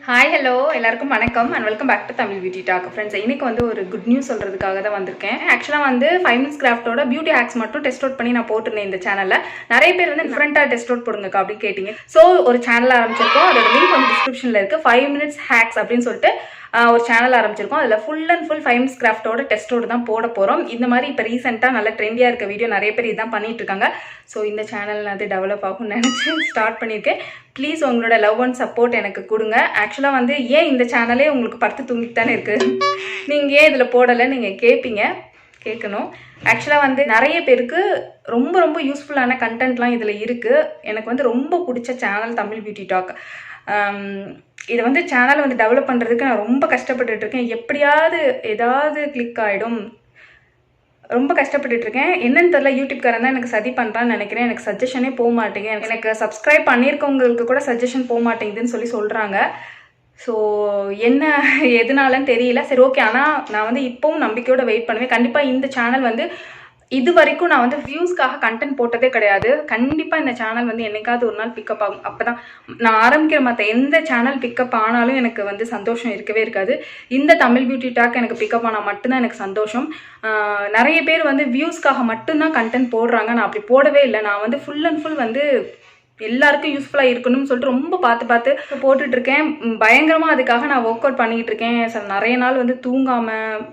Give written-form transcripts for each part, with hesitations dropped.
Hi hello எல்லாருக்கும் வணக்கம் and welcome back to Tamil beauty talk friends. இன்னைக்கு வந்து ஒரு குட் நியூஸ் சொல்கிறதுக்காக தான் வந்திருக்கேன். ஆக்சுவலாக வந்து 5 minutes கிராஃப்டோட பியூட்டி ஹேக்ஸ் மட்டும் டெஸ்ட் அவுட் பண்ணி நான் போட்டிருந்தேன் இந்த சேனலில். நிறைய பேர் வந்து டிஃப்ரெண்ட்டாக டெஸ்ட் அவுட் போடுங்கக்கா அப்படின்னு கேட்டிங்க. ஸோ ஒரு சேனல் ஆரம்பிச்சிருக்கோம். அதோட லிங்க் வந்து டிஸ்கிரிப்ஷனில் இருக்குது. 5 minutes ஹேக்ஸ் அப்படின்னு சொல்லிட்டு ஒரு சேனல் ஆரம்பிச்சிருக்கோம். அதில் ஃபுல் அண்ட் ஃபுல் 5 minutes கிராஃப்டோட டெஸ்ட்டோடு தான் போட போகிறோம். இந்த மாதிரி இப்போ ரீசெண்டாக நல்ல ட்ரெண்டியாக இருக்க வீடியோ நிறைய பேர் இதான் பண்ணிட்டு இருக்காங்க. ஸோ இந்த சேனல் அது டெவலப் ஆகும்னு நினச்சி ஸ்டார்ட் பண்ணியிருக்கேன். ப்ளீஸ் உங்களோட லவ் அண்ட் சப்போர்ட் எனக்கு கொடுங்க. ஆக்சுவலாக வந்து ஏன் இந்த சேனலே உங்களுக்கு படுத்து தூங்கிட்டு தானே இருக்குது, நீங்கள் ஏன் இதில் போடலை நீங்கள் கேட்கணும். ஆக்சுவலாக வந்து நிறைய பேருக்கு ரொம்ப ரொம்ப யூஸ்ஃபுல்லான கண்டென்ட்லாம் இதில் இருக்குது. எனக்கு வந்து ரொம்ப பிடிச்ச சேனல் தமிழ் பியூட்டி டாக். இதை வந்து சேனல் வந்து டெவலப் பண்ணுறதுக்கு நான் ரொம்ப கஷ்டப்பட்டுட்டு இருக்கேன். எப்படியாவது ஏதாவது கிளிக் ஆகிடும், ரொம்ப கஷ்டப்பட்டுட்டு இருக்கேன். என்னன்னு தெரியல, யூடியூப்காரன் தான் எனக்கு சதி பண்ணுறான்னு நினைக்கிறேன். எனக்கு சஜஷனே போக மாட்டேங்குது. எனக்கு சப்ஸ்கிரைப் பண்ணியிருக்கவங்களுக்கு கூட சஜஷன் போக மாட்டேங்குதுன்னு சொல்கிறாங்க. ஸோ என்ன எதுனாலன்னு தெரியல. சரி ஓகே, ஆனால் நான் வந்து இப்போவும் நம்பிக்கையோடு வெயிட் பண்ணுவேன். கண்டிப்பாக இந்த சேனல் வந்து இது வரைக்கும் நான் வந்து வியூஸ்க்காக கண்டென்ட் போட்டதே கிடையாது. கண்டிப்பாக இந்த சேனல் வந்து என்னைக்காவது ஒரு நாள் பிக்கப் ஆகும். அப்போ தான் நான் ஆரம்பிக்கிற மற்ற எந்த சேனல் பிக்கப் ஆனாலும் எனக்கு வந்து சந்தோஷம் இருக்கவே இருக்காது. இந்த தமிழ் பியூட்டி டாக் எனக்கு பிக்கப் ஆனால் மட்டும்தான் எனக்கு சந்தோஷம். நிறைய பேர் வந்து வியூஸ்க்காக மட்டும்தான் கண்டென்ட் போடுறாங்க. நான் அப்படி போடவே இல்லை. நான் வந்து ஃபுல் அண்ட் ஃபுல் வந்து எல்லாருக்கும் யூஸ்ஃபுல்லாக இருக்கணும்னு சொல்லிட்டு ரொம்ப பார்த்து போட்டுட்ருக்கேன். பயங்கரமாக அதுக்காக நான் ஒர்க் அவுட் பண்ணிக்கிட்டு இருக்கேன். சார் நிறைய நாள் வந்து தூங்காமல்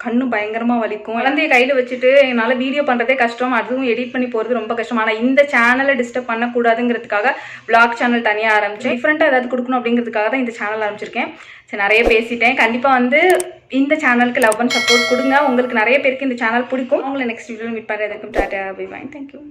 கண்ணு பயங்கரமாக வலிக்கும். குழந்தைய கையில் வச்சுட்டு என்னால் வீடியோ பண்ணுறதே கஷ்டம், அதுவும் எடிட் பண்ணி போகிறது ரொம்ப கஷ்டம். ஆனால் இந்த சேனலை டிஸ்டர்ப் பண்ணக்கூடாதுங்கிறதுக்காக விளாக் சேனல் தனியாக ஆரம்பிச்சேன். டிஃப்ரெண்ட்டாக ஏதாவது கொடுக்கணும் அப்படிங்கிறதுக்காக தான் இந்த சேனல் ஆரம்பிச்சிருக்கேன். சரி, நிறைய பேசிட்டேன். கண்டிப்பாக வந்து இந்த சேனலுக்கு லவ் அண்ட் சப்போர்ட் கொடுங்க. உங்களுக்கு நிறைய பேருக்கு இந்த சேனல் பிடிக்கும். உங்களை நெக்ஸ்ட் வீடியோவில் மீட் பண்ணுறதுக்கும் டாட்டா பை பை. தேங்க்யூ.